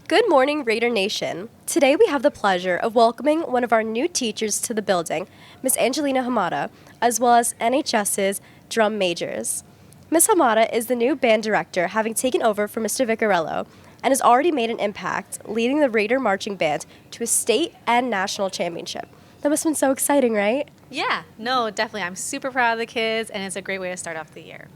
Good morning, Raider Nation. Today we have the pleasure of welcoming one of our new teachers to the building, Miss Angelina Hamada, as well as NHS's drum majors. Miss Hamada is the new band director, having taken over from Mr. Vicarello, and has already made an impact, leading the Raider Marching Band to a state and national championship. That must have been so exciting, right? Yeah, no, definitely. I'm super proud of the kids, and it's a great way to start off the year.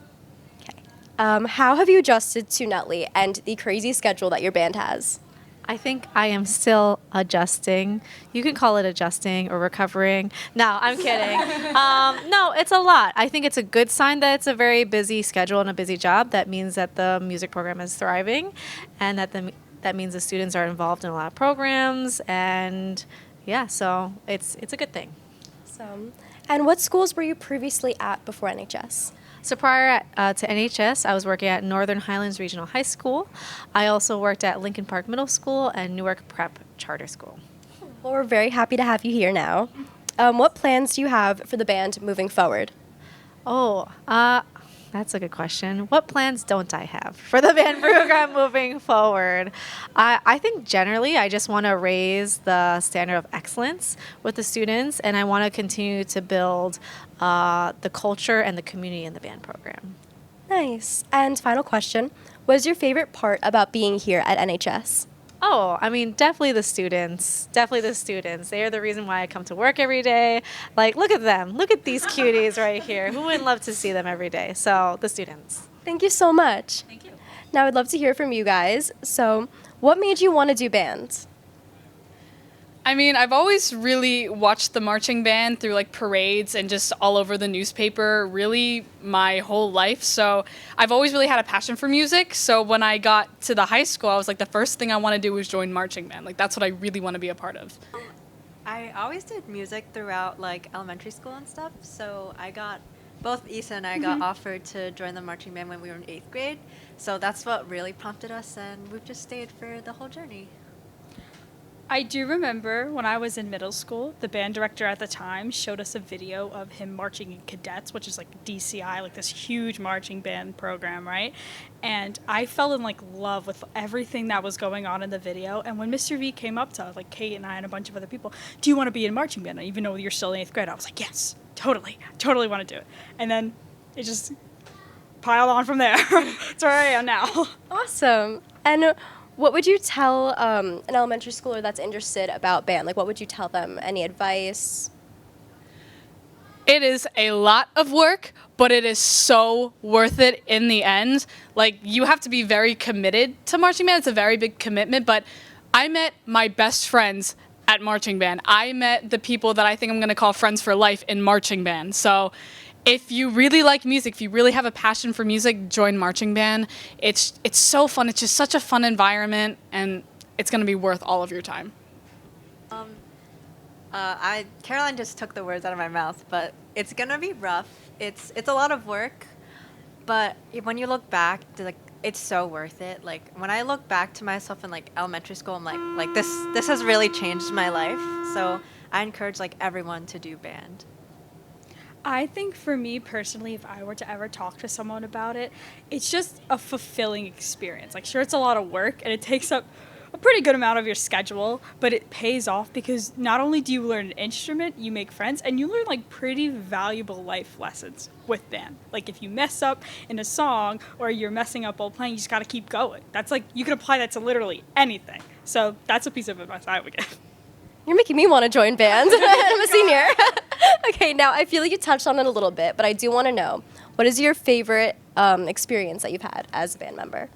How have you adjusted to Nutley and the crazy schedule that your band has? I think I am still adjusting. You can call it adjusting or recovering. No, I'm kidding. No, it's a lot. I think it's a good sign that it's a very busy schedule and a busy job. That means that the music program is thriving, and that means the students are involved in a lot of programs. And yeah, so it's a good thing. And what schools were you previously at before NHS? So prior to NHS, I was working at Northern Highlands Regional High School. I also worked at Lincoln Park Middle School and Newark Prep Charter School. Well, we're very happy to have you here now. What plans do you have for the band moving forward? That's a good question. What plans don't I have for the band program moving forward? I think generally I just want to raise the standard of excellence with the students, and I want to continue to build the culture and the community in the band program. Nice. And final question, what is your favorite part about being here at NHS? Oh, I mean, definitely the students. Definitely the students. They are the reason why I come to work every day. Like, look at them. Look at these cuties right here. Who wouldn't love to see them every day? So, the students. Thank you so much. Thank you. Now, I'd love to hear from you guys. So, what made you want to do band? I mean, I've always really watched the marching band through like parades and just all over the newspaper really my whole life. So I've always really had a passion for music. So when I got to the high school, I was like, the first thing I want to do was join marching band. Like that's what I really want to be a part of. I always did music throughout like elementary school and stuff. So both Issa and I got offered to join the marching band when we were in 8th grade. So that's what really prompted us, and we've just stayed for the whole journey. I do remember when I was in middle school, the band director at the time showed us a video of him marching in cadets, which is like DCI, like this huge marching band program, right? And I fell in like love with everything that was going on in the video. And when Mr. V came up to us, like Kate and I and a bunch of other people, do you want to be in marching band? Even though you're still in 8th grade, I was like, yes, totally want to do it. And then it just piled on from there. That's where I am now. Awesome. And what would you tell an elementary schooler that's interested about band? Like, what would you tell them? Any advice? It is a lot of work, but it is so worth it in the end. Like, you have to be very committed to marching band. It's a very big commitment, but I met my best friends at marching band. I met the people that I think I'm going to call friends for life in marching band. So if you really like music, if you really have a passion for music, join marching band. It's so fun. It's just such a fun environment, and it's going to be worth all of your time. Caroline just took the words out of my mouth, but it's gonna be rough. It's a lot of work, but when you look back, it's so worth it. Like when I look back to myself in like elementary school, I'm like this has really changed my life. So I encourage like everyone to do band. I think for me personally, if I were to ever talk to someone about it, it's just a fulfilling experience. Like, sure, it's a lot of work and it takes up a pretty good amount of your schedule, but it pays off because not only do you learn an instrument, you make friends, and you learn like pretty valuable life lessons with band. Like if you mess up in a song or you're messing up while playing, you just got to keep going. That's like, you can apply that to literally anything. So that's a piece of advice I would give. You're making me want to join band. I'm a senior. Okay, now I feel like you touched on it a little bit, but I do want to know, what is your favorite experience that you've had as a band member?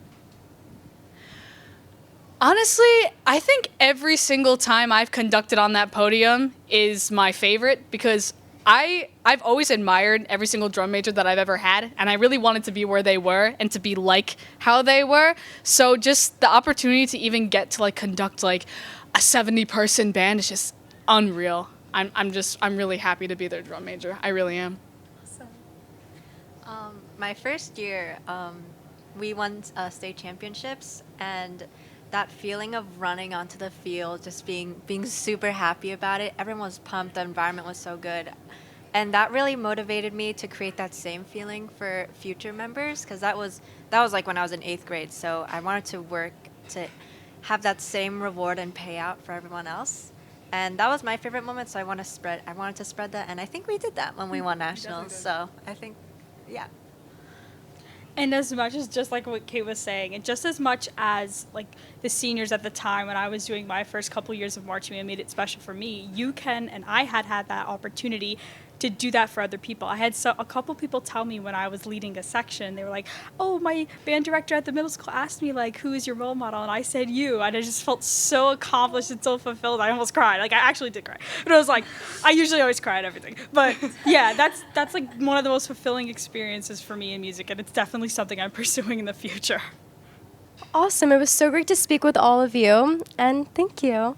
Honestly, I think every single time I've conducted on that podium is my favorite because I've always admired every single drum major that I've ever had, and I really wanted to be where they were and to be like how they were. So just the opportunity to even get to like conduct like a 70-person band is just unreal. I'm really happy to be their drum major. I really am. Awesome. My first year, we won state championships, and that feeling of running onto the field, just being super happy about it. Everyone was pumped. The environment was so good. And that really motivated me to create that same feeling for future members, because that was like when I was in 8th grade. So I wanted to work to have that same reward and payout for everyone else. And that was my favorite moment, so I wanted to spread that, and I think we did that when we won nationals. So I think, yeah. And as much as just like what Kate was saying, and just as much as like the seniors at the time when I was doing my first couple years of marching band made it special for me, you can, and I had that opportunity to do that for other people. I had a couple people tell me when I was leading a section, they were like, oh, my band director at the middle school asked me, like, who is your role model? And I said you. And I just felt so accomplished and so fulfilled. I almost cried. Like, I actually did cry. But I was like, I usually always cry at everything. But yeah, that's like one of the most fulfilling experiences for me in music. And it's definitely something I'm pursuing in the future. Awesome. It was so great to speak with all of you. And thank you.